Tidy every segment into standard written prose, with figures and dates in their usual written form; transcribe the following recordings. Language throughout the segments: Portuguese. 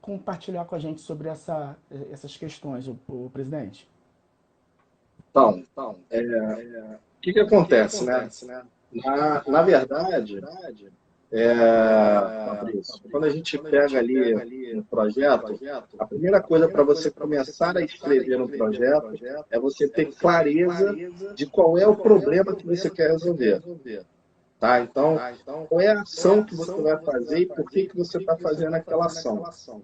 compartilhar com a gente sobre essas questões, o presidente? Então, o que acontece, né? Na verdade, Fabrício, quando a gente pega ali um projeto, a primeira coisa para você começar a escrever um projeto é você ter clareza de qual é o problema que você quer resolver. Tá? Então, qual é a ação que você vai fazer e por que você está fazendo aquela ação?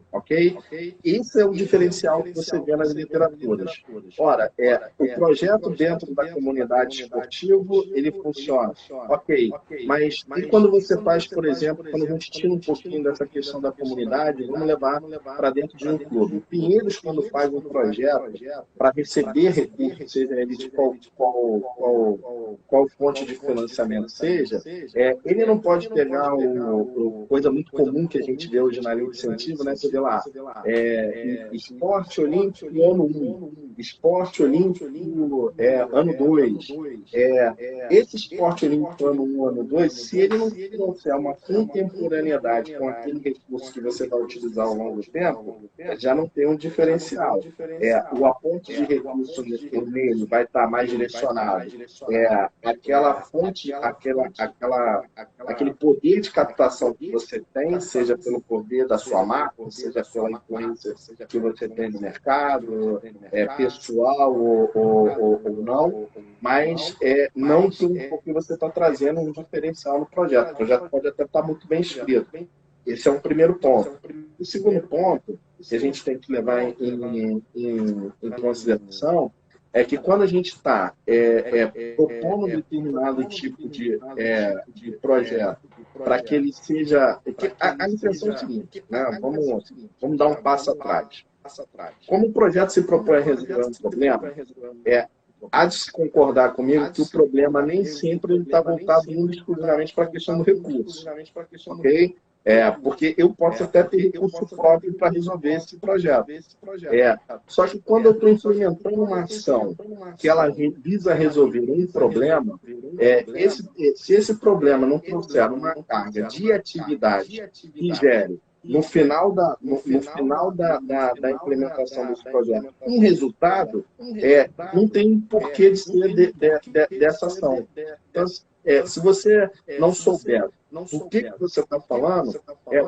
Ok? Esse é o diferencial que você vê nas literaturas. Ora, o projeto dentro da comunidade esportiva, ele funciona. Ok, mas e quando você faz, por exemplo, quando a gente tira um pouquinho dessa questão da comunidade, vamos levar para dentro de um clube. O Pinheiros, quando faz um projeto para receber recursos, seja ele de qual fonte de financiamento seja, ele não pode pegar coisa muito comum que a gente vê hoje na lei de incentivo, né? Você vê lá, esporte olímpico ano 1, esporte olímpico ano 2. Esse esporte olímpico ano 1, ano 2, se ele não trouxer uma contemporaneidade com aquele recurso que você vai utilizar ao longo do tempo, já não tem um diferencial. O aporte de recursos nele vai estar mais direcionado. Aquela fonte, aquele poder de captação que você tem, seja pelo poder da sua marca, seja pela influência que você tem no mercado, pessoal ou não, mas não porque você está trazendo um diferencial no projeto. O projeto pode até estar muito bem escrito. Esse é o primeiro ponto. O segundo ponto que a gente tem que levar em consideração é que quando a gente está propondo um determinado tipo de projeto para que ele seja... A intenção é o seguinte, né? Vamos dar um passo atrás. Como o projeto se propõe a resolver um problema, há de se concordar comigo que o problema nem sempre está voltado exclusivamente para a questão do recurso. Ok? Porque eu posso até ter recurso próprio para resolver esse projeto. Só que quando eu estou implementando uma ação que ela visa resolver um problema, se esse problema não trouxer uma carga de atividade que gere no final da implementação desse projeto um resultado, não tem porquê de ser dessa ação. Então, se você não souber do que você está falando,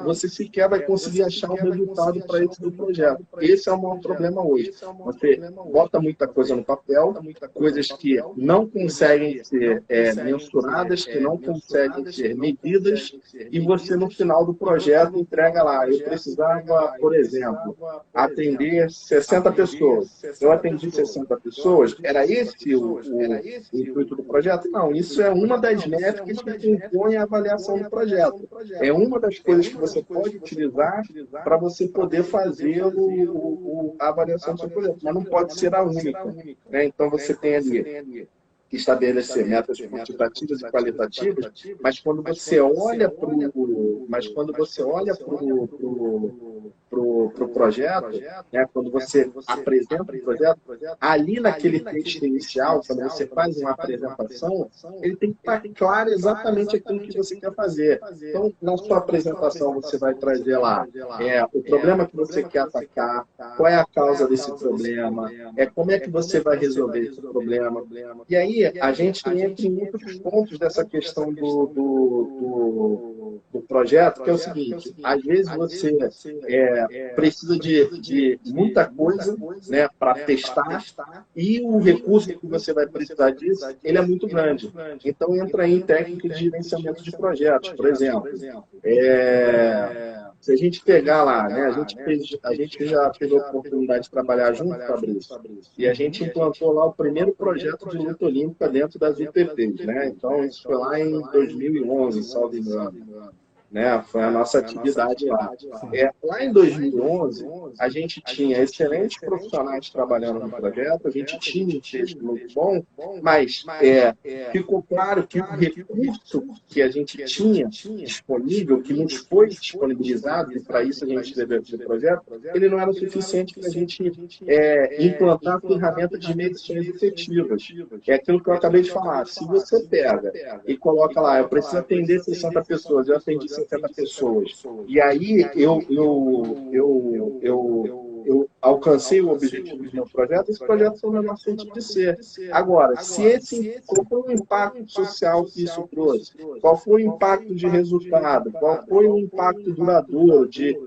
você sequer vai conseguir achar um resultado para esse do projeto. Esse é o maior problema hoje. Você bota muita coisa no papel, coisas que não conseguem ser mensuradas, que não conseguem ser medidas, e você, no final do projeto, entrega lá. Eu precisava, por exemplo, atender 60 pessoas. Eu atendi 60 pessoas, era esse o intuito do projeto? Não, isso é uma das métricas que compõe a avaliação do projeto. É uma das coisas que você pode utilizar para você poder fazer a avaliação do seu projeto, mas não pode ser a única. Né? Então, você tem ali que estabelecer metas quantitativas e qualitativas, mas quando você olha para o projeto, né, quando você apresenta o projeto, ali naquele texto inicial, quando você faz uma apresentação, ele tem que estar claro exatamente aquilo que você quer fazer. Então, na sua apresentação, você vai trazer lá o problema que você quer atacar, qual é a causa desse problema, como é que você vai resolver esse problema. E aí, a gente entra em outros pontos dessa questão do projeto, que é o seguinte: às vezes você precisa de muita coisa, né, para testar, e o recurso que você vai precisar disso, ele é muito grande. Então, entra aí em técnica de gerenciamento de projetos. Por exemplo, se a gente pegar lá, né, a gente já teve a oportunidade de trabalhar junto, Fabrício, e a gente implantou lá o primeiro projeto de luta olímpica dentro das UPPs, né? Então, isso foi lá em 2011, salvo engano. Né? Foi a nossa atividade lá. Lá em 2011, a gente tinha excelentes profissionais trabalhando no projeto, a gente tinha um texto muito bom, mas ficou claro que o recurso que a gente tinha disponível, que nos foi disponibilizado, e para isso a gente escreveu esse projeto, ele não era o suficiente para a gente implantar ferramentas de medições efetivas. É aquilo que eu acabei de falar. Se você pega e coloca lá, eu preciso atender 60 pessoas, eu atendi 60 60 pessoas. E aí eu alcancei o objetivo do meu projeto, esse projeto foi o menor sentido de ser. Agora, qual foi o impacto social que isso trouxe? Qual foi o impacto de resultado? Qual foi o impacto duradouro de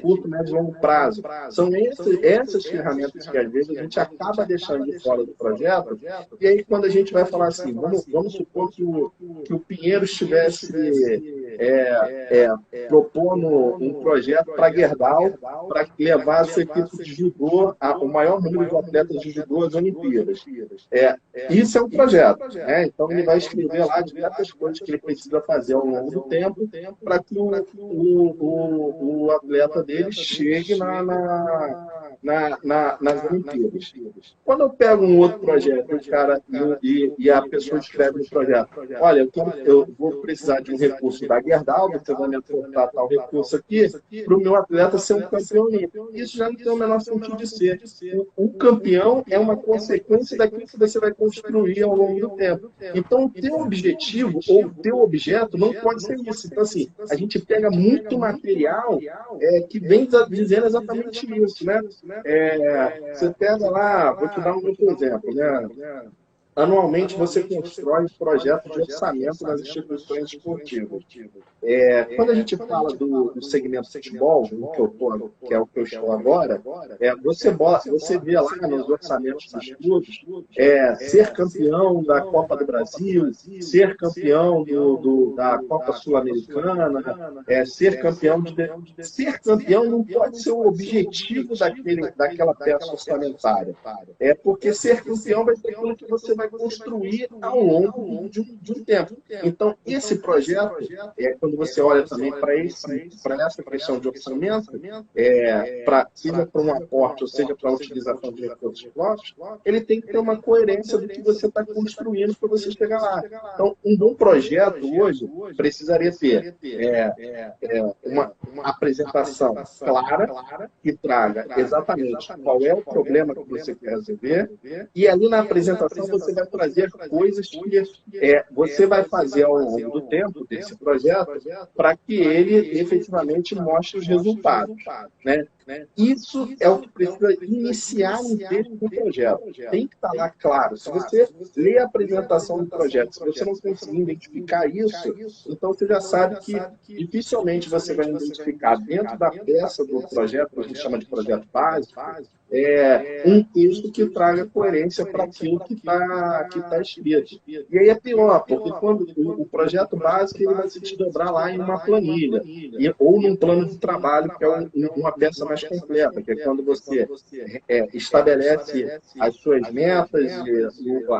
curto, médio e longo prazo? São essas ferramentas que, às vezes, a gente acaba deixando de fora do projeto, e aí, quando a gente vai falar assim, vamos supor que o Pinheiro estivesse propondo um projeto para Gerdau, para levar a sua equipe de judô, o maior número de atletas de judô às Olimpíadas. Isso é um projeto. Então, ele vai escrever lá diversas coisas que ele precisa fazer ao longo do tempo para que o atleta dele chegue nas Olimpíadas. Quando eu pego um outro projeto, o cara e a pessoa escreve no projeto, olha, eu vou precisar de um recurso da Gerdau, você vai me aportar tal recurso aqui, para o meu atleta ser um campeão olímpico. Isso já não tem o menor sentido de ser. O campeão é uma consequência daquilo que você vai construir ao longo do tempo. Então, o teu objetivo ou o teu objeto não pode ser isso. Então, assim, a gente pega muito material que vem dizendo exatamente isso, né? Você pega lá, vou te dar um outro exemplo, né? Anualmente, você constrói projetos de orçamento nas instituições esportivas. Quando a gente fala do segmento futebol, que é o que eu estou agora, você vê lá nos orçamentos dos clubes ser campeão da Copa do Brasil, ser campeão da Copa Sul-Americana, ser campeão Ser campeão não pode ser o objetivo daquela peça orçamentária. Porque ser campeão vai ser aquilo que você vai construir ao longo de um tempo. Então, esse projeto, quando você olha também para essa questão de orçamento, seja para um aporte ou seja para a utilização de recursos próprios, ele tem que ter uma coerência do que você está construindo para você chegar lá. Então, um bom projeto hoje precisaria ter uma apresentação clara que traga exatamente qual é o problema que você quer resolver, e ali na apresentação você vai trazer coisas que você vai fazer ao longo do tempo desse projeto para que ele efetivamente mostre os resultados, né? Isso é o que precisa iniciar um texto do projeto. Tem que estar lá claro. Se você lê a apresentação do projeto, se você não conseguir identificar isso, então você já sabe que dificilmente você vai identificar dentro da peça do projeto, que a gente chama de projeto básico, um texto que traga coerência para aquilo que está escrito. E aí é pior, porque quando o projeto básico ele vai se desdobrar lá em uma planilha, ou num plano de trabalho, que é uma peça mais completa, que é quando você estabelece as suas metas,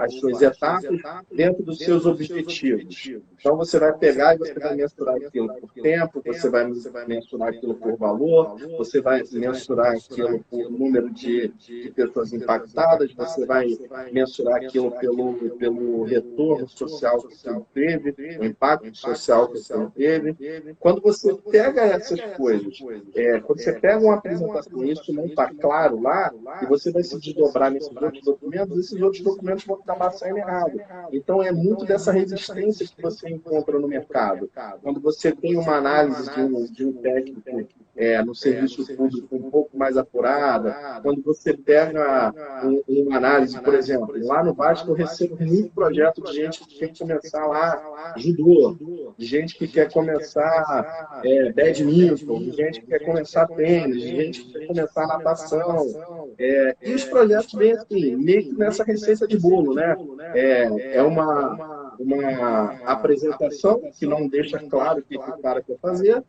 as suas etapas dentro dos seus objetivos. Então você vai pegar e você vai mensurar aquilo por tempo, você vai mensurar aquilo por valor, você vai mensurar aquilo por número de pessoas impactadas, você vai mensurar aquilo pelo retorno social que você teve, o impacto social que você teve. Quando você pega essas coisas, quando você pega uma apresentação e isso não está claro lá, e você vai se desdobrar nesses outros documentos, esses outros documentos vão acabar saindo errado. Então, é muito dessa resistência que você encontra no mercado. Quando você tem uma análise de um técnico no serviço público um pouco mais apurada, quando você pega uma análise, por exemplo, lá no Vasco eu recebo muito projeto de gente que quer começar lá judô, de gente que quer começar badminton, de gente que quer começar tênis, de gente que quer começar natação. E os projetos vêm assim, meio que nessa receita de bolo, né? É uma apresentação que não deixa claro o que o cara quer fazer,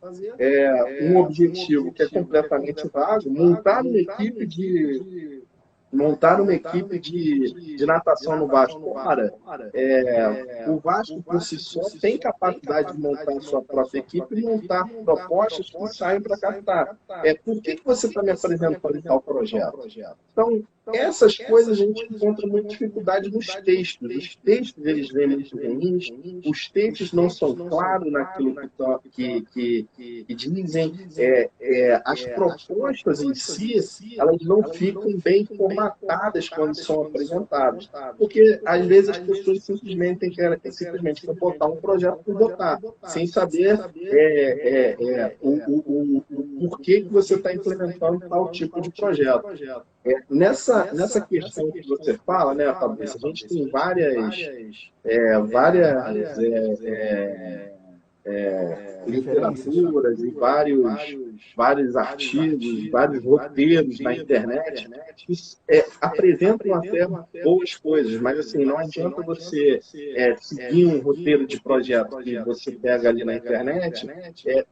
um objetivo que é completamente vago, montar uma equipe de natação no Vasco. Ora, o Vasco, por si só, tem capacidade de montar a sua própria equipe e montar propostas que saem para captar. Por que você está me apresentando tal projeto? Então, essas coisas a gente encontra muita dificuldade nos textos. Os textos, eles vêm muito ruins, os textos não são claros naquilo que dizem, as propostas em si, elas não ficam bem formatadas quando são apresentadas. Porque, às vezes, as pessoas simplesmente querem botar um projeto por botar, sem saber o porquê que você está implementando tal tipo de projeto. Nessa questão que você fala, né, Fabrício, a gente tem várias literaturas e vários artigos, vários roteiros na internet que apresentam até boas coisas, mas assim, não adianta você seguir um roteiro de projeto que você pega ali na internet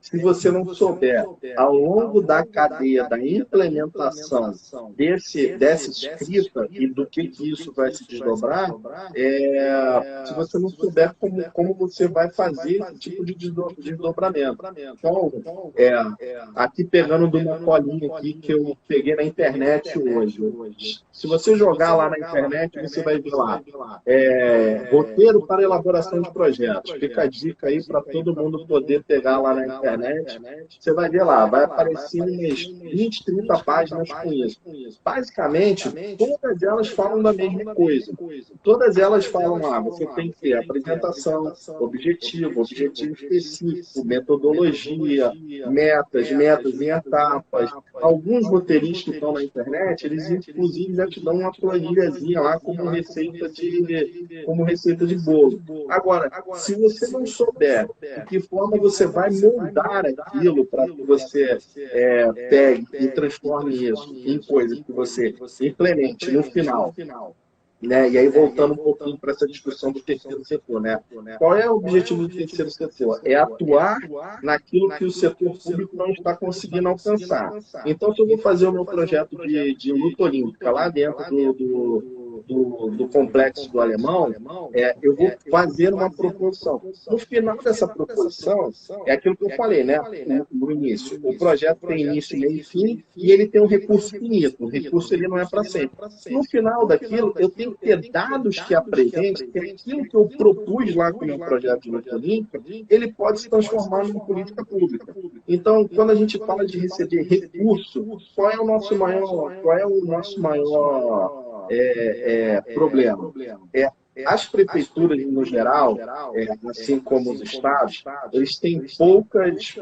se você não souber, ao longo da cadeia da implementação dessa escrita e do que isso vai se desdobrar, se você não souber como você vai fazer esse tipo de desdobramento. Então, aqui pegando de uma colinha aqui que eu peguei na internet hoje. Se você jogar lá na internet, você vai ver lá, roteiro para elaboração de projetos. Fica a dica aí para todo mundo poder pegar lá na internet. Você vai ver lá, vai aparecer umas 20, 30 páginas com isso. Basicamente, todas elas falam da mesma coisa. Todas elas falam, você tem que ter apresentação, objetivo específico, metodologia, metas e etapas. Alguns roteiristas que estão na internet, eles inclusive já te dão uma planilhazinha lá como receita de bolo. Agora, se você não souber de que forma você vai moldar aquilo para que você pegue e transforme isso em coisas que você implemente no final, né? E aí, voltando um pouquinho para essa discussão do terceiro setor, né? Qual é o objetivo do terceiro setor? É atuar naquilo que o setor público não está conseguindo alcançar. Então, se eu vou fazer o meu projeto de luta olímpica lá dentro do complexo do Alemão, eu vou fazer uma proposição. No final dessa proposição, é aquilo que eu falei, né? No início. O projeto tem início, meio e fim, e ele tem um recurso finito. O recurso ele não é para sempre. No final daquilo, eu tenho que ter dados que apresentem que aquilo que eu propus lá com o meu projeto de luta olímpica, ele pode se transformar numa política pública. Então, quando a gente fala de receber recurso, qual é o nosso maior problema? As prefeituras, no geral, assim como os estados, eles têm poucas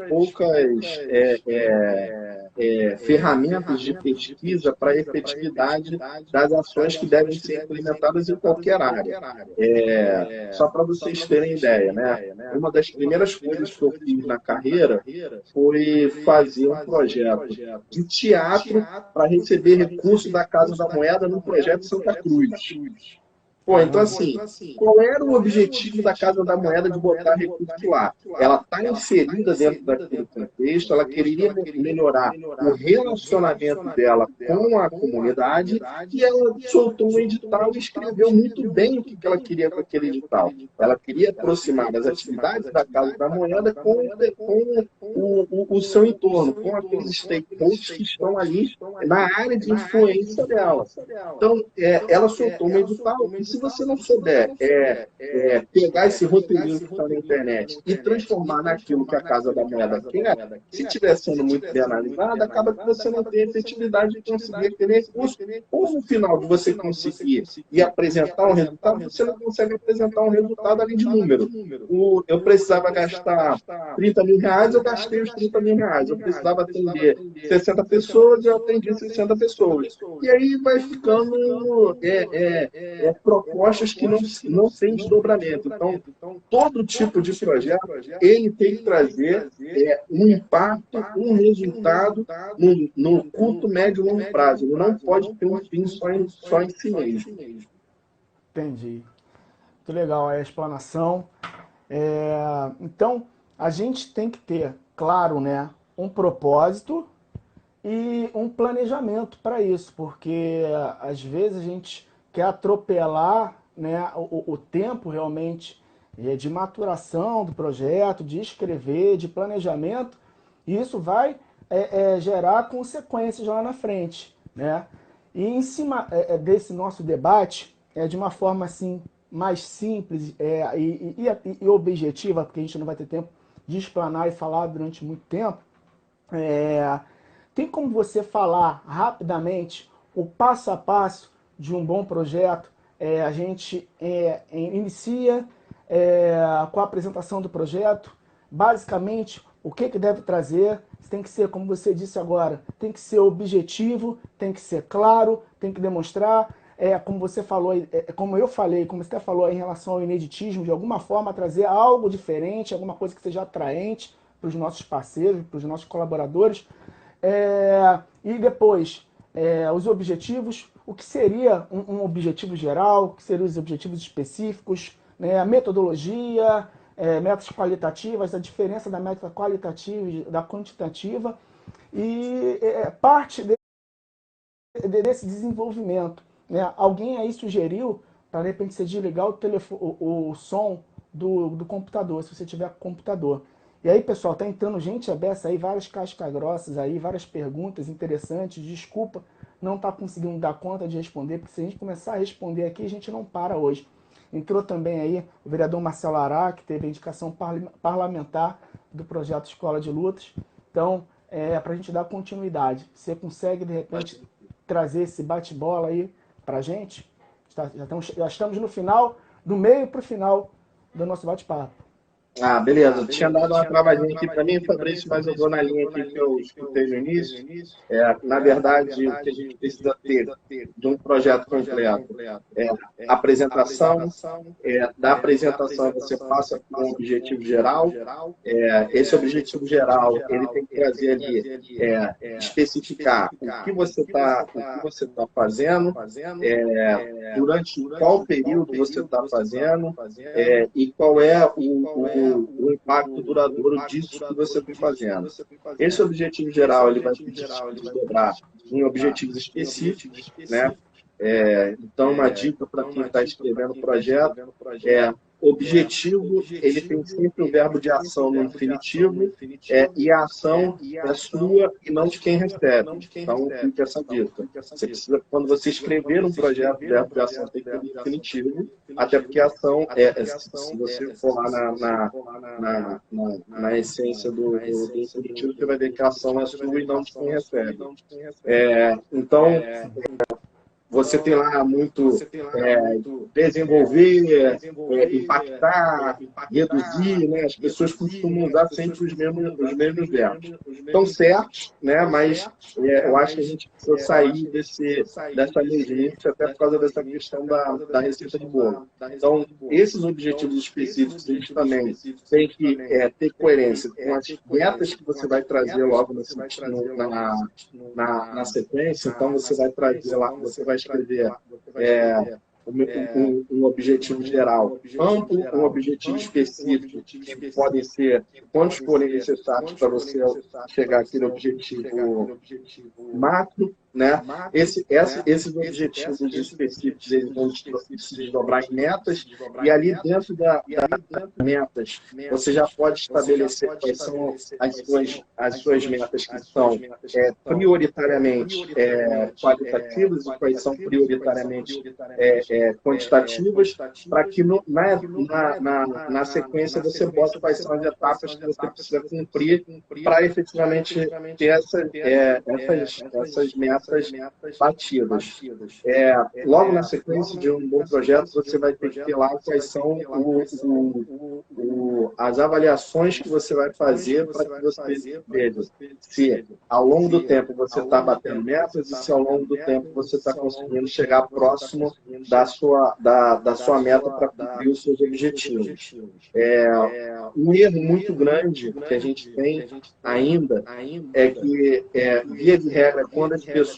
ferramentas de pesquisa para a efetividade das ações que devem ser implementadas em qualquer área. Só para vocês terem ideia, né? Uma das primeiras coisas que eu fiz na carreira foi fazer um projeto de teatro para receber recursos da Casa da Moeda no projeto Santa Cruz. Então assim, qual era o objetivo da Casa da Moeda de botar recurso lá? Ela está inserida dentro daquele contexto, ela queria melhorar o relacionamento dela com a comunidade e ela soltou um edital e escreveu muito bem o que ela queria com aquele edital. Ela queria aproximar as atividades da Casa da Moeda com o seu entorno, com aqueles stakeholders que estão ali na área de influência dela. Então, ela soltou um edital e se você não souber pegar esse roteirinho que está na internet e transformar naquilo que a Casa da Moeda quer, se estiver sendo muito bem analisado, acaba que você não tem efetividade de conseguir aquele recurso. Ou no final de você conseguir e apresentar um resultado, você não consegue apresentar um resultado além de número. Eu precisava gastar 30 mil reais, eu gastei os 30 mil reais. Eu precisava atender 60 pessoas, eu atendi 60 pessoas. E aí vai ficando propostas que não têm desdobramento. Então, todo tipo de projeto, ele tem que trazer um impacto, um resultado no curto, médio e longo prazo. Ele não pode ter um fim só em si mesmo. Entendi. Muito legal a explanação. Então, a gente tem que ter, claro, né, um propósito e um planejamento para isso, porque às vezes a gente quer atropelar, né, o tempo realmente de maturação do projeto, de escrever, de planejamento, e isso vai gerar consequências lá na frente, né? E em cima desse nosso debate, de uma forma assim mais simples e objetiva, porque a gente não vai ter tempo de explanar e falar durante muito tempo, tem como você falar rapidamente o passo a passo de um bom projeto? A gente inicia com a apresentação do projeto, basicamente o que deve trazer. Tem que ser, como você disse agora, tem que ser objetivo, tem que ser claro, tem que demonstrar, como você falou, como eu falei, como você até falou em relação ao ineditismo, de alguma forma trazer algo diferente, alguma coisa que seja atraente para os nossos parceiros, para os nossos colaboradores. E depois, os objetivos, o que seria um objetivo geral, o que seriam os objetivos específicos, né, a metodologia, metas qualitativas, a diferença da meta qualitativa e da quantitativa, e parte desse desenvolvimento. Né? Alguém aí sugeriu, para de repente você desligar o som do computador, se você tiver computador. E aí, pessoal, tá entrando gente abessa aí, várias cascas grossas aí, várias perguntas interessantes. Desculpa não estar conseguindo dar conta de responder, porque se a gente começar a responder aqui, a gente não para hoje. Entrou também aí o vereador Marcelo Ará, que teve a indicação parlamentar do projeto Escola de Lutas. Então, para a gente dar continuidade, você consegue, de repente, trazer esse bate-bola aí para a gente? Já estamos no final, do meio para o final do nosso bate-papo. Ah, beleza. Tinha dado uma travadinha aqui para mim, Fabrício, mas eu vou na linha aqui que eu escutei no início. Na verdade, o que a gente precisa ter de um projeto completo é apresentação. Da apresentação você passa por um objetivo geral. Esse objetivo geral ele tem que trazer ali, especificar o que você está fazendo, durante qual período você está fazendo, e qual é o impacto duradouro disso que você está fazendo. Esse objetivo geral ele vai se desdobrar em objetivos específicos, né? Então, uma dica para quem está escrevendo o projeto objetivo, ele tem sempre o verbo de ação no infinitivo, e a ação é sua e não de quem recebe. Então, fica essa dica. Você precisa, quando você escrever um projeto, o verbo de ação tem que ter no infinitivo, até porque a ação se você for lá na essência do infinitivo, você vai ver que a ação é sua e não de quem recebe. Então, você tem lá muito desenvolver, impactar, reduzir, né? As pessoas costumam usar sempre os mesmos verbos. Estão certos, né? Mas eu acho que a gente precisa sair dessa mesmice até por causa dessa questão da receita de bolo. Então, esses objetivos específicos, eles também têm que ter coerência com as metas que você vai trazer logo na sequência. Então, você vai trazer lá, você vai escrever um objetivo geral amplo, um objetivo específico, que podem ser quantos forem necessários para você chegar àquele objetivo macro, né? Esses objetivos específicos eles vão se desdobrar em metas, e ali dentro das metas você já pode estabelecer quais são as suas metas que são prioritariamente qualitativas e quais são prioritariamente quantitativas, para que na sequência você bote quais são as etapas que você precisa cumprir para efetivamente ter essas metas batidas. Logo na sequência de um bom projeto, você vai ter que ter lá quais são as avaliações que você vai fazer para que você veja se ao longo do tempo você está batendo metas e se ao longo do tempo você está conseguindo chegar próximo da sua meta para cumprir os seus objetivos. Um erro muito grande que a gente tem ainda é que, via de regra, quando as pessoas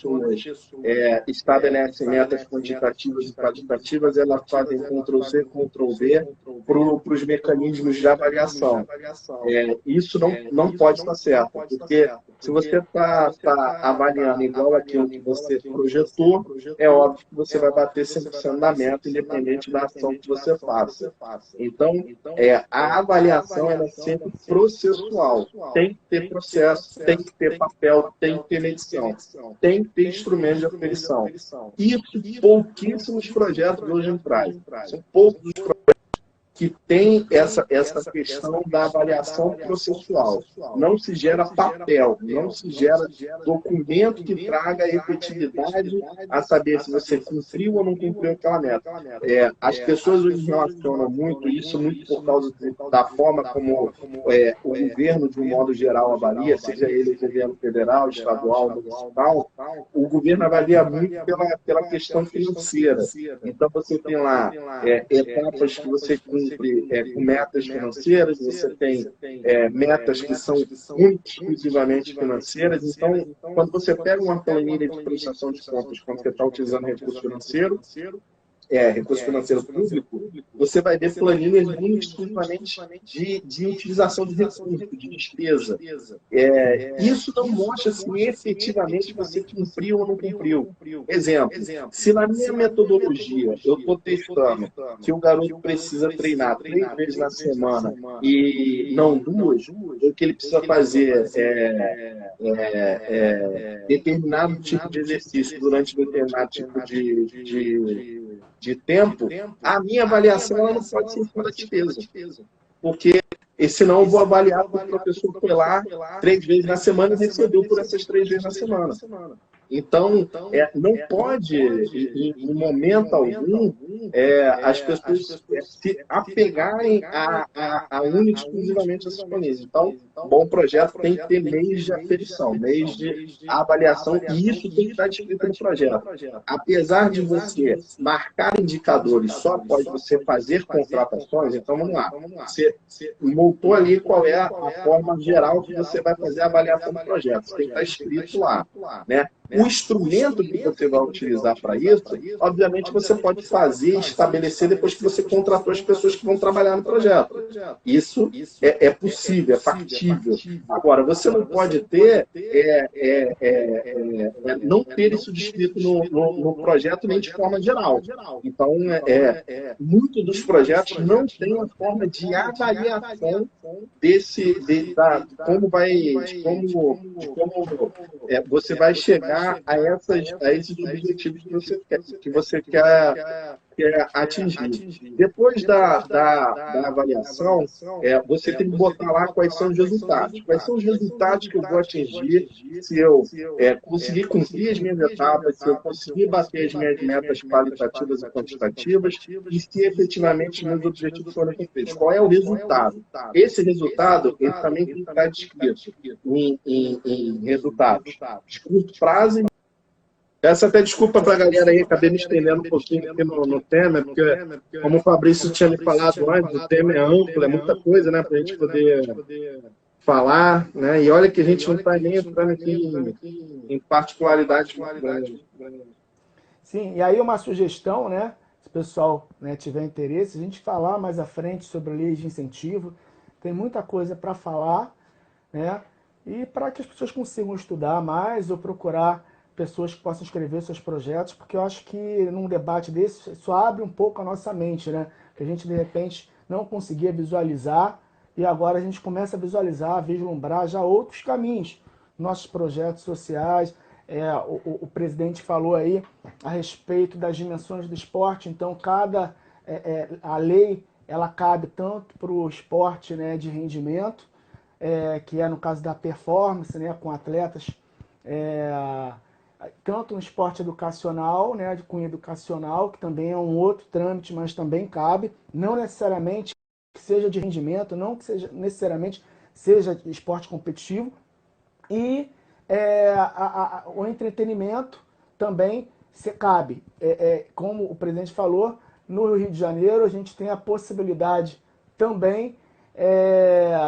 estabelecem metas quantitativas e qualitativas, elas fazem Ctrl+C, Ctrl+V para os mecanismos já avaliação. Isso não pode estar certo, porque se você está avaliando igual aquilo que você projetou, é óbvio que você vai bater 100% da meta, independente da ação que você faça. Então, a avaliação ela é sempre processual. Tem que ter processo, tem que ter papel, tem que ter medição, tem que ter instrumento de aferição. Isso pouquíssimos projetos hoje trazem. São poucos os projetos que tem essa questão da avaliação processual. Não se gera papel, não se gera documento que traga efetividade a saber se você cumpriu ou não cumpriu aquela meta. As pessoas hoje relacionam muito isso, muito por causa da forma como o governo, de um modo geral, avalia, seja ele o governo federal, estadual, municipal, o governo avalia muito pela questão financeira. Então, você tem lá etapas que você cumpre com metas financeiras, você tem metas que são muito exclusivamente financeiras. Então, quando você pega uma planilha de prestação de contas, quando você está utilizando recurso financeiro público, você vai ver planilhas muito exclusivamente de utilização de recursos, de despesa. Isso não mostra se efetivamente você cumpriu ou não cumpriu. Exemplo, se na minha metodologia eu estou testando que o garoto precisa treinar 3 vezes na semana e não 2, o que ele precisa fazer determinado tipo de exercício durante determinado tipo de tempo, a minha avaliação ela não pode ser em cima da despesa. Porque senão eu vou avaliar porque o professor foi lá 3 vezes na semana e recebeu por essas 3 vezes na semana. Então, não pode, em momento algum, as pessoas se apegarem a única e exclusivamente essas planilhas. Então, bom projeto tem que ter meios de aferição, meios de avaliação, e isso tem que estar descrito no projeto. Apesar de você marcar indicadores só após você fazer contratações, então vamos lá, você montou ali qual é a forma geral que você vai fazer a avaliação do projeto, tem que estar escrito lá, né? O instrumento que você vai utilizar para isso, obviamente você pode fazer e estabelecer depois que você contratou as pessoas que vão trabalhar no projeto. Isso é possível, é factível. Agora, você não pode ter, não ter isso descrito no projeto nem de forma geral. Então, muitos dos projetos não têm a forma de avaliação como você vai chegar a esses objetivos que você quer atingir. Depois da avaliação, você tem que botar lá quais são os resultados. Quais são os resultados que eu vou atingir se eu conseguir cumprir as minhas etapas, se eu conseguir bater as minhas metas qualitativas e quantitativas e se efetivamente meus objetivos foram cumpridos. Qual é o resultado? Esse resultado, ele também tem que estar descrito em resultados de curto prazo. Essa até desculpa para a galera aí, acabei me estendendo um pouquinho aqui no tema, porque, como o Fabrício tinha me falado antes, o tema é amplo, é muita coisa, né, para a gente poder falar, né, e olha que a gente não está nem entrando aqui em particularidades. Sim, e aí uma sugestão, né, se o pessoal, né, tiver interesse, a gente falar mais à frente sobre leis de incentivo, tem muita coisa para falar, né, e para que as pessoas consigam estudar mais ou procurar pessoas que possam escrever seus projetos, porque eu acho que num debate desse, isso abre um pouco a nossa mente, né? Que a gente, de repente, não conseguia visualizar, e agora a gente começa a visualizar, a vislumbrar já outros caminhos, nossos projetos sociais. O presidente falou aí a respeito das dimensões do esporte, então a lei, ela cabe tanto para o esporte, né, de rendimento, que é no caso da performance, né, com atletas, tanto no esporte educacional, né, de cunho educacional, que também é um outro trâmite, mas também cabe, não necessariamente que seja de rendimento, não que seja necessariamente seja de esporte competitivo, e o entretenimento também cabe. Como o presidente falou, no Rio de Janeiro a gente tem a possibilidade também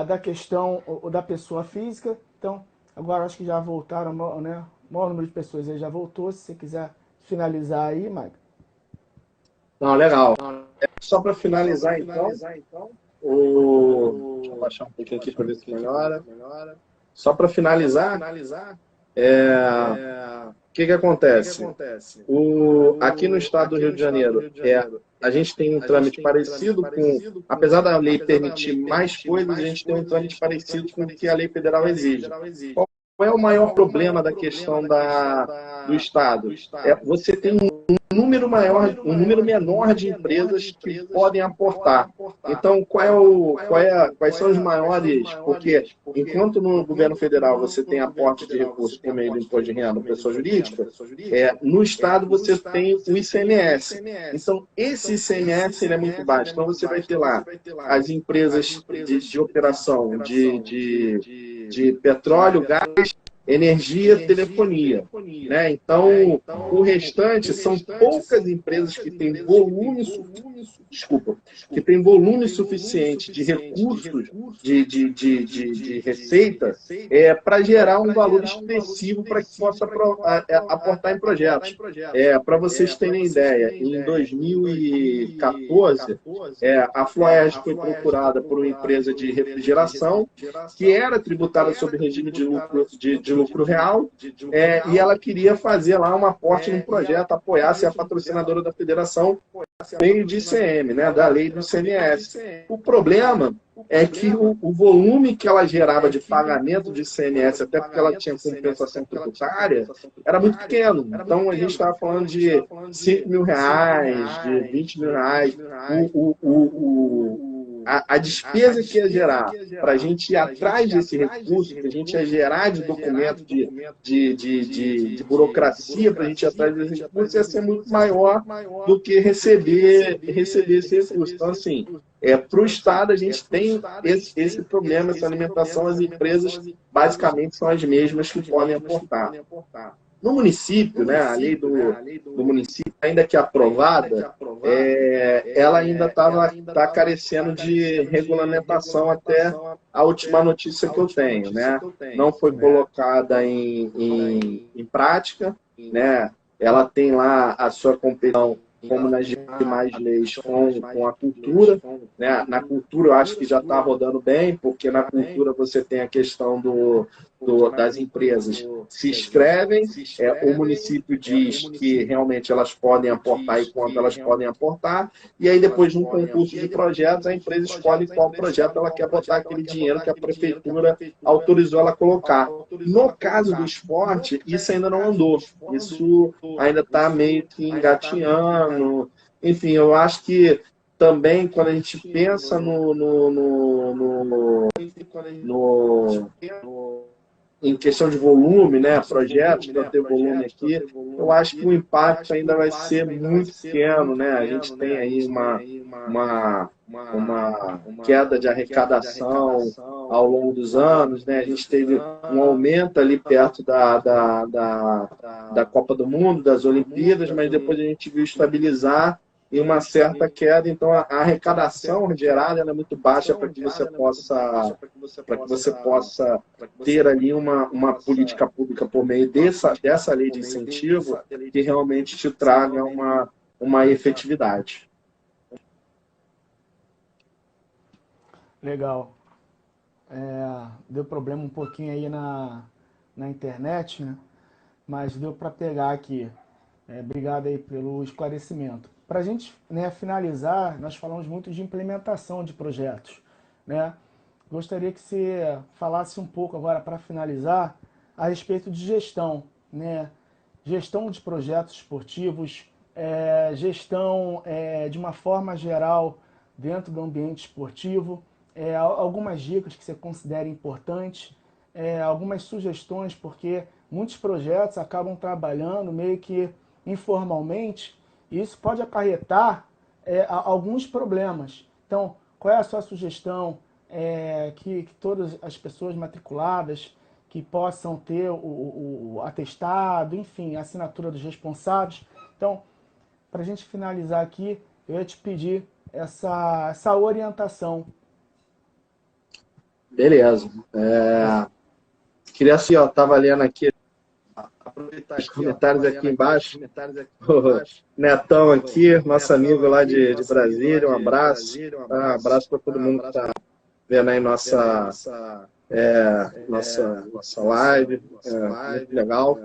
da questão da pessoa física. Então, agora acho que já voltaram, né? O maior número de pessoas aí já voltou. Se você quiser finalizar aí, Mike. Não, legal. Só para finalizar, então, abaixar um pouquinho aqui para ver se melhora. Só para finalizar, o que acontece? Aqui no estado do Rio de Janeiro, a gente tem um trâmite parecido com, apesar da lei permitir mais coisas, a gente tem um trâmite parecido com o que a lei federal exige. Qual é o maior problema da questão do Estado? Você tem um número menor de empresas que podem aportar. Então, quais são os maiores? Porque enquanto no governo federal você tem aporte de recursos por meio do imposto de renda, pessoa jurídica, no Estado você tem o ICMS. Então, esse ICMS ele é muito baixo. Então, você vai ter lá as empresas de operação de petróleo, gás, energia, telefonia, né? Então, o restante são poucas empresas que têm volume suficiente de recursos, de receita, para gerar um valor expressivo para que possa aportar em projetos. Para vocês terem ideia, em 2014, a Floeste foi procurada por uma empresa de refrigeração que era tributada sob regime de lucro real, e ela queria fazer lá um aporte num projeto, apoiar ser a patrocinadora da federação meio de ICM, né, da lei do ICMS. O problema é que o volume que ela gerava de pagamento de ICMS, até porque ela tinha compensação tributária, era muito pequeno. Então, a gente estava falando de 5 mil reais, de 20 mil reais. A despesa que ia gerar para a gente ir atrás desse recurso, que a gente ia gerar de documento, de burocracia para a gente ir atrás desse recurso, ia ser muito maior do que receber esse recurso. Então, assim, para o Estado, a gente tem esse problema, essa alimentação. As empresas, basicamente, são as mesmas que podem aportar. No município, né, a lei do município, ainda que aprovada, ela ainda está carecendo de regulamentação até a última notícia que eu tenho, né? Não foi colocada em prática, né? Ela tem lá a sua competição, como nas demais leis, com a cultura, né? Na cultura eu acho que já está rodando bem, porque na cultura você tem a questão das empresas se inscrevem, o município diz que realmente elas podem aportar e quanto elas podem aportar, e aí depois de um concurso de projetos, a empresa escolhe qual projeto ela quer botar aquele dinheiro que a prefeitura autorizou ela colocar. No caso do esporte, isso ainda não andou, isso ainda está meio que engatinhando. Enfim, eu acho que também quando a gente pensa em questão de volume, né, projetos para ter volume aqui, eu acho que o impacto ainda vai ser muito pequeno, né? A gente tem aí uma queda de arrecadação ao longo dos anos, né? A gente teve um aumento ali perto da Copa do Mundo, das Olimpíadas, mas depois a gente viu estabilizar em uma certa queda. Então a arrecadação gerada é muito baixa para que você possa ter ali uma política pública por meio dessa lei de incentivo que realmente te traga uma efetividade. Legal. Deu problema um pouquinho aí na internet, né? Mas deu para pegar aqui. Obrigado aí pelo esclarecimento. Para a gente, né, finalizar, nós falamos muito de implementação de projetos, né? Gostaria que você falasse um pouco agora, para finalizar, a respeito de gestão, né? Gestão de projetos esportivos, gestão de uma forma geral dentro do ambiente esportivo, algumas dicas que você considera importantes, algumas sugestões, porque muitos projetos acabam trabalhando meio que informalmente, e isso pode acarretar alguns problemas. Então, qual é a sua sugestão que todas as pessoas matriculadas que possam ter o atestado, enfim, a assinatura dos responsáveis? Então, para a gente finalizar aqui, eu ia te pedir essa orientação. Beleza. Queria assim, ó, estava lendo aqui aproveitar os comentários aqui embaixo. O Netão aqui, nosso amigo lá de Brasília, um abraço. Um abraço para todo mundo que está vendo aí nossa live, muito legal.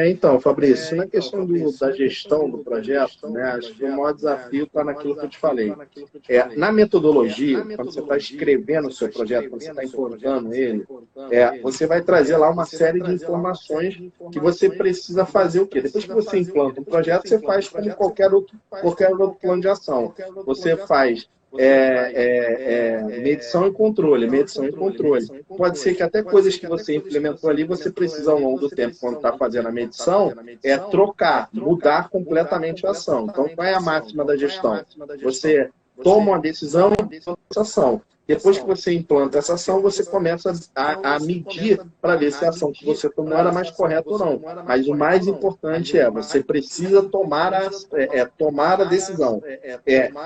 Então, Fabrício, na questão da gestão do projeto, né, acho que o maior desafio está naquilo que eu te falei. Na metodologia, quando você está escrevendo o seu projeto, quando você está importando ele, você vai trazer lá uma série de informações que você precisa fazer o quê? Depois que você implanta um projeto, você faz como qualquer outro plano de ação. Você faz medição e controle, medição e controle. Pode ser que até coisas que você implementou ali, você precisa ao longo do tempo, quando está fazendo a medição, trocar, mudar completamente a ação. Então, qual é a máxima da gestão? Você toma uma decisão, essa ação. Depois que você implanta essa ação, você começa a medir para ver se a ação que você tomou era mais correta ou não. Mas o mais importante você precisa tomar a decisão.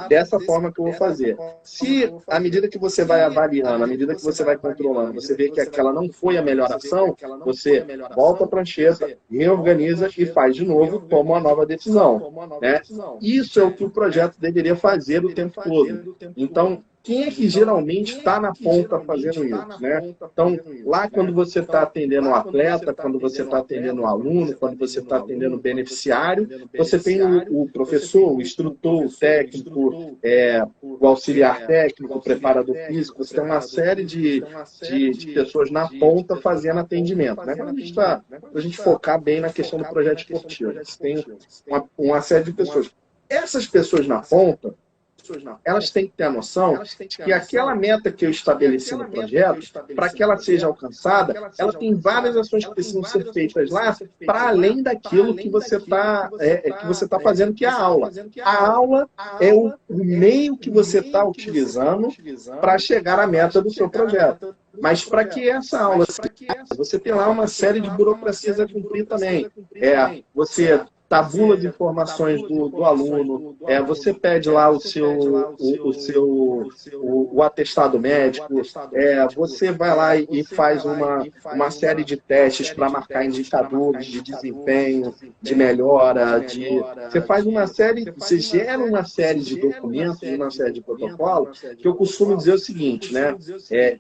Dessa forma que eu vou fazer. Se, à medida que você vai avaliando, à medida que você vai controlando, você vê que aquela não foi a melhor ação, você volta a prancheta, reorganiza e faz de novo, toma uma nova decisão. Né? Isso é o que o projeto deveria fazer o tempo todo. Então, quem é que geralmente está na ponta fazendo isso, né? Então, lá quando você está atendendo o atleta, quando você está atendendo o aluno, quando você está atendendo o beneficiário, você tem o professor, o instrutor, o técnico, o auxiliar técnico, o preparador físico, você tem uma série de pessoas na ponta fazendo atendimento, né? Para a gente focar bem na questão do projeto esportivo. Você tem uma série de pessoas. Essas pessoas na ponta, elas têm que ter a noção de que aquela meta que eu estabeleci no projeto, para que ela seja alcançada, ela tem várias ações que precisam ser feitas lá, para além daquilo que você está fazendo, que é a aula. A aula é o meio que você está utilizando para chegar à meta do seu projeto. Mas para que essa aula, você tem lá uma série de burocracias a cumprir também. Você tabula as informações do aluno, você pede lá o atestado médico, você vai lá e faz uma série de testes para marcar indicadores de desempenho, de melhora, você faz você gera uma série de documentos, uma série de protocolos, que eu costumo dizer o seguinte, né?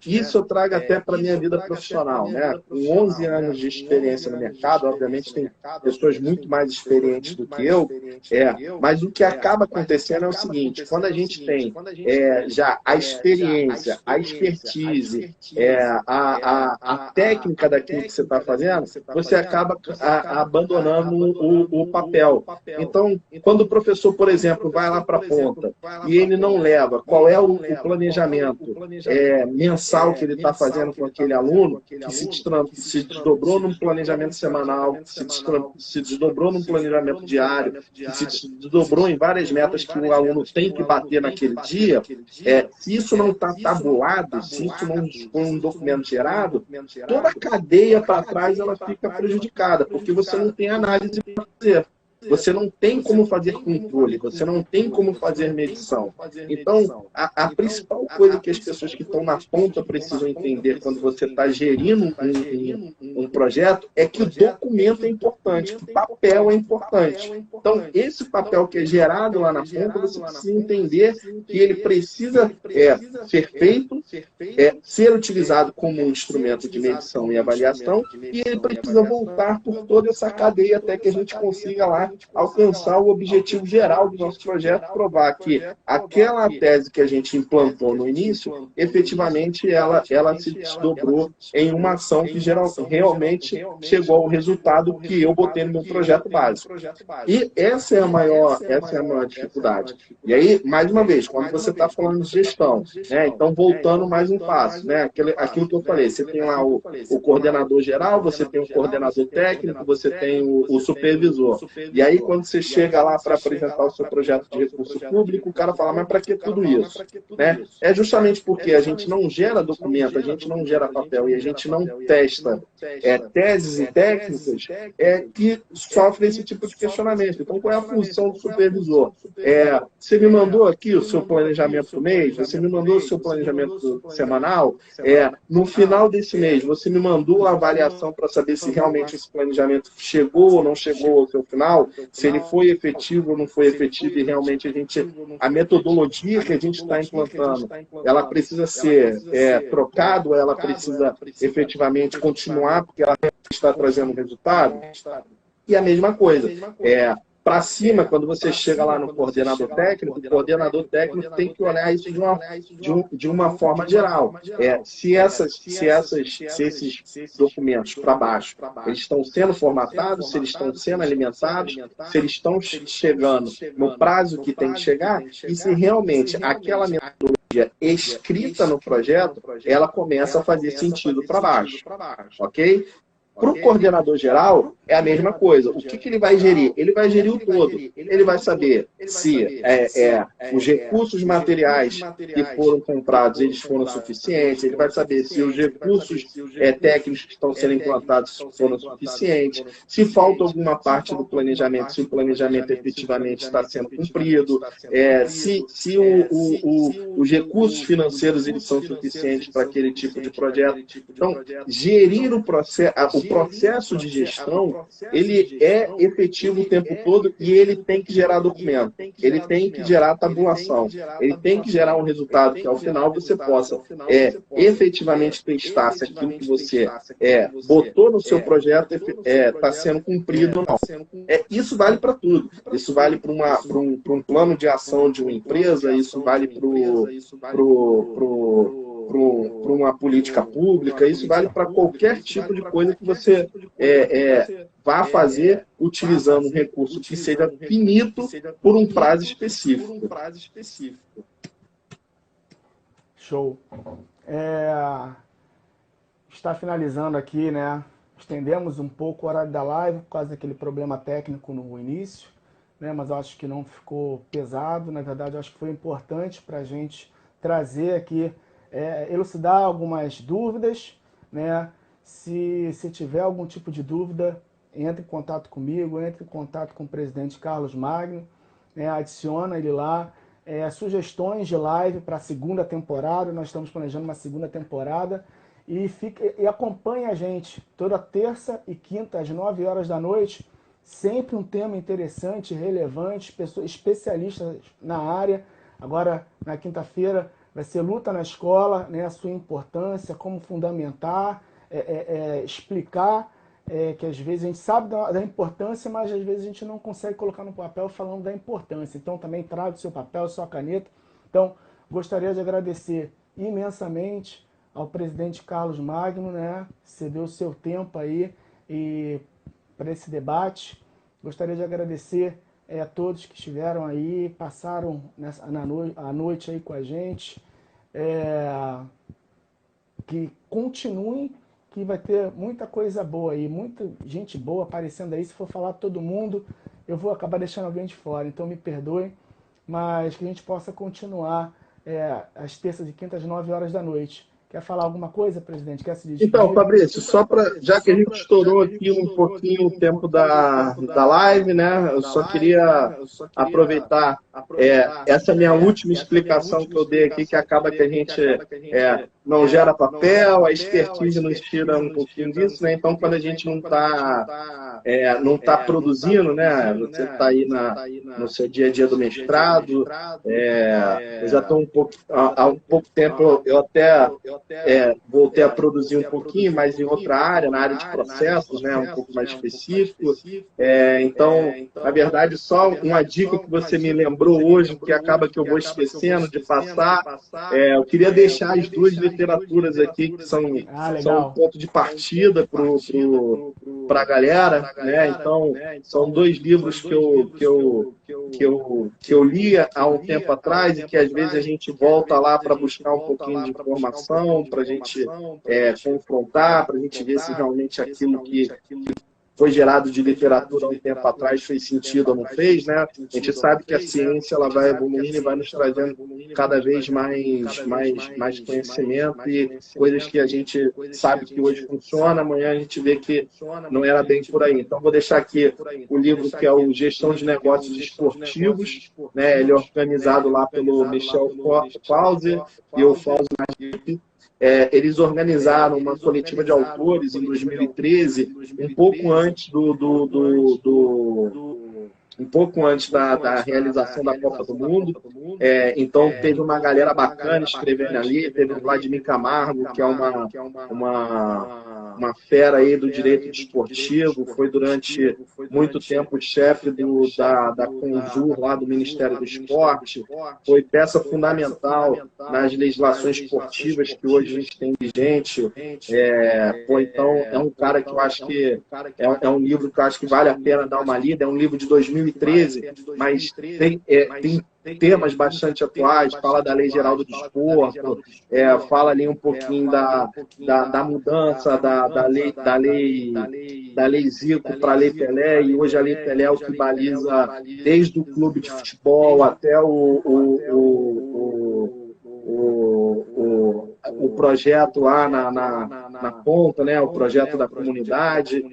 Isso eu trago até para a minha vida profissional, né? Com 11 anos de experiência no mercado, obviamente tem pessoas muito mais experientes do que eu, mas o que acaba acontecendo é o seguinte, quando a gente tem já a experiência, a expertise, a técnica daquilo que você está fazendo, você acaba abandonando o papel. Então, quando o professor, por exemplo, vai lá para a ponta e ele não leva qual é o planejamento mensal que ele está fazendo com aquele aluno, que se desdobrou num planejamento semanal, se desdobrou num planejamento diário, que se desdobrou em várias metas que o aluno tem que bater naquele dia, se isso não está tabulado, se isso não for um documento gerado, toda a cadeia para trás ela fica prejudicada, porque você não tem análise para fazer. Você não tem como fazer controle, você não tem como fazer medição. Então, a principal coisa que as pessoas que estão na ponta precisam entender quando você está gerindo um projeto é que o documento é importante, que o papel é importante. Então, esse papel que é gerado lá na ponta, você precisa entender que ele precisa ser feito, ser utilizado como um instrumento de medição e avaliação, e ele precisa voltar por toda essa cadeia até que a gente consiga lá alcançar o objetivo geral do nosso projeto, provar que aquela tese que a gente implantou no início, efetivamente ela se desdobrou em uma ação que realmente chegou ao resultado que eu botei no meu projeto básico. E essa é a maior dificuldade. E aí, mais uma vez, quando você está falando de gestão, né, então voltando mais um passo, né, aquilo que eu falei, você tem lá o coordenador geral, você tem o coordenador técnico, você tem o supervisor. E aí, quando você chega lá para apresentar o seu projeto de recurso público, o cara fala, mas para que tudo isso? Né? É justamente porque a gente não gera documento, a gente não gera papel e a gente não testa teses e técnicas que sofrem esse tipo de questionamento. Então, qual é a função do supervisor? Você me mandou aqui o seu planejamento do mês, você me mandou o seu planejamento semanal, no final desse mês, você me mandou a avaliação para saber se realmente esse planejamento chegou ou não chegou ao seu final. final, se ele foi efetivo ou não foi efetivo, e realmente a metodologia que a gente está implantando, ela precisa ser trocada, ou ela precisa efetivamente continuar, porque ela está trazendo resultado. E a mesma coisa, para cima, quando você chega lá no coordenador técnico, o coordenador técnico tem que olhar isso de uma forma geral. Se esses documentos para baixo, eles estão sendo formatados, se eles estão sendo alimentados, se eles estão chegando no prazo que tem que chegar, e se realmente aquela metodologia escrita no projeto, ela começa a fazer sentido para baixo. Ok? Para o coordenador geral, é a mesma coisa. O que ele vai gerir? Ele vai gerir o todo. Ele vai saber se os recursos materiais que foram comprados eles foram suficientes, ele vai saber se os recursos técnicos que estão sendo implantados foram suficientes, se falta alguma parte do planejamento, se o planejamento efetivamente está sendo cumprido, se os recursos financeiros eles são suficientes para aquele tipo de projeto. Então, gerir o processo de gestão, ele é efetivo o tempo todo e ele tem que gerar documento, ele tem que gerar tabulação, ele tem que gerar um resultado que ao final você possa efetivamente testar se aquilo que você botou no seu projeto está sendo cumprido ou não. Isso vale para tudo. Isso vale para um plano de ação de uma empresa, isso vale para uma política pública, isso vale para qualquer tipo de coisa que você vá fazer utilizando um recurso que seja finito por um prazo específico. Show. Está finalizando aqui, né? Estendemos um pouco o horário da live por causa daquele problema técnico no início, né? Mas eu acho que não ficou pesado. Na verdade, eu acho que foi importante para a gente trazer aqui, elucidar algumas dúvidas, né? Se tiver algum tipo de dúvida, entre em contato comigo, entre em contato com o presidente Carlos Magno, né? Adiciona ele lá. Sugestões de live para a segunda temporada, nós estamos planejando uma segunda temporada, e acompanhe a gente toda terça e quinta às 9 horas da noite, sempre um tema interessante, relevante, especialistas na área. Agora, na quinta-feira, vai ser luta na escola, né, a sua importância, como fundamentar, explicar, que às vezes a gente sabe da importância, mas às vezes a gente não consegue colocar no papel falando da importância. Então também traga o seu papel, sua caneta. Então, gostaria de agradecer imensamente ao presidente Carlos Magno, né, cedeu o seu tempo aí para esse debate. Gostaria de agradecer a todos que estiveram aí, passaram a noite aí com a gente, que continuem, que vai ter muita coisa boa aí, muita gente boa aparecendo aí. Se for falar todo mundo, eu vou acabar deixando alguém de fora, então me perdoem, mas que a gente possa continuar às terças e quintas, às 9 horas da noite. Quer falar alguma coisa, presidente? Quer se despedir? Então, Fabrício, já que a gente estourou aqui um pouquinho o tempo da live, né? Eu só queria aproveitar essa minha última explicação que eu dei aqui, que acaba que a gente não gera papel, a expertise nos tira um pouquinho disso, né? Então, quando a gente não está produzindo, né? Você está aí no seu dia a dia do mestrado, eu já estou há um pouco tempo, eu até voltei a produzir um pouquinho, mas em outra área, na área de processos, né, um pouco mais específico. Então, na verdade, só uma dica que você me lembrou hoje, que acaba que eu vou esquecendo de passar, eu queria deixar as duas literaturas aqui, que são um ponto de partida para a galera, né? Então, são dois livros que eu li há um tempo atrás e que às vezes a gente volta lá para buscar um pouquinho de informação, para a gente confrontar, para a gente ver se realmente aquilo que foi gerado de literatura há um tempo atrás fez sentido ou não fez, né? A gente sabe que a ciência ela vai evoluindo e vai nos trazendo cada vez mais conhecimento e coisas que a gente sabe que hoje funciona, amanhã a gente vê que não era bem por aí. Então, vou deixar aqui o livro que é o Gestão de Negócios Esportivos, né? Ele é organizado lá pelo Michel Clauser e o Fausto Najib. Eles organizaram uma coletiva de autores em 2013, um pouco antes um pouco antes da realização da Copa do Mundo. Então, teve uma galera bacana escrevendo ali, teve o Vladimir Camargo, que é uma fera aí do direito desportivo, foi durante muito tempo chefe da Conjur, lá do Ministério do Esporte, foi peça fundamental nas legislações esportivas que hoje a gente tem vigente. Então, é um cara que eu acho que é um livro que eu acho que vale a pena dar uma lida. É um livro de 2013, mas tem temas bastante atuais, fala da Lei Geral do Desporto, fala ali um pouquinho da mudança da lei Zico para a Lei Pelé, e hoje a Lei Pelé é o que baliza desde o clube de futebol até o projeto lá na ponta, né? O projeto da comunidade.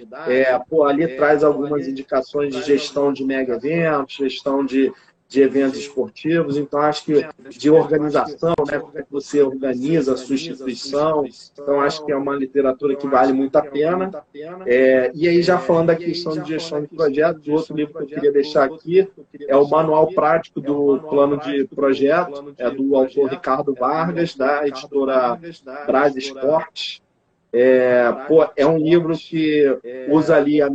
Ali traz algumas indicações de gestão de mega eventos, gestão de eventos esportivos. Então, acho que de organização, né? Como é que você organiza a sua instituição. Então, acho que é uma literatura que vale muito a pena. E aí, já falando da questão de gestão de projetos, o outro livro que eu queria deixar aqui é o Manual Prático do Plano de Projeto, do autor Ricardo Vargas, da editora Brás Esportes. É um livro que usa ali a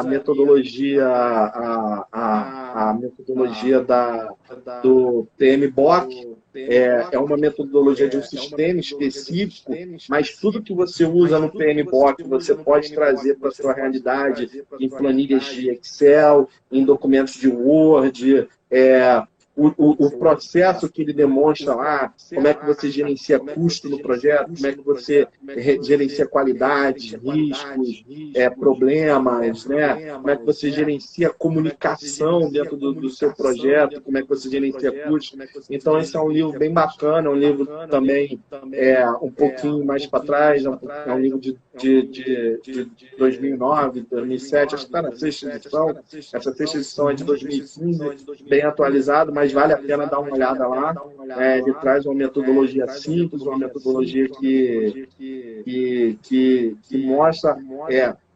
metodologia, a metodologia do PMBOK. É uma metodologia de um sistema específico, mas tudo que você usa no PMBOK você pode trazer para a sua realidade em planilhas de Excel, em documentos de Word. O processo que ele demonstra lá, como é que você gerencia custo no projeto, como é que você gerencia qualidade, riscos, problemas, né? Como é que você gerencia comunicação dentro do seu projeto, como é que você gerencia custos. Então, esse é um livro bem bacana, é um livro também um pouquinho mais para trás, é um livro de 2009, 2007, acho que está na sexta edição. Essa sexta edição é de 2015, bem atualizado, mas vale a pena dar uma olhada lá. Ele traz uma metodologia simples, uma metodologia que mostra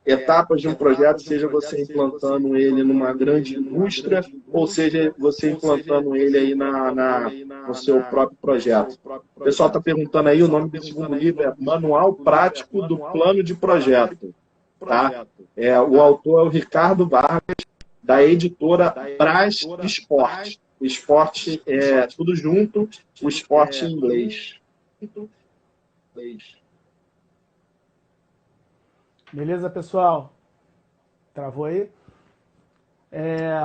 etapas de um projeto, seja você implantando ele numa grande indústria, ou seja você implantando ele aí no seu próprio projeto. O pessoal está perguntando aí, o nome do segundo livro é Manual Prático do Plano de Projeto. Tá? O autor é o Ricardo Vargas, da editora Brás Esporte. O esporte é tudo junto, o esporte em inglês. Beleza, pessoal? Travou aí?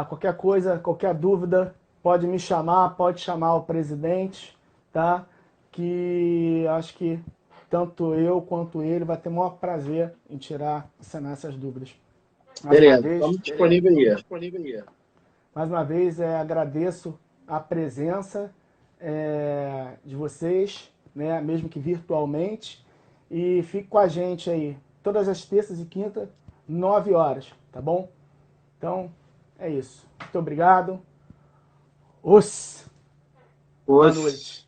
Qualquer coisa, qualquer dúvida, pode me chamar, pode chamar o presidente, tá? Que acho que tanto eu quanto ele vai ter o maior prazer em sanar essas dúvidas. Beleza, estamos disponíveis aí. Mais uma vez, agradeço a presença de vocês, né, mesmo que virtualmente, e fique com a gente aí, todas as terças e quintas, 9 horas, tá bom? Então, é isso. Muito obrigado. Boa noite.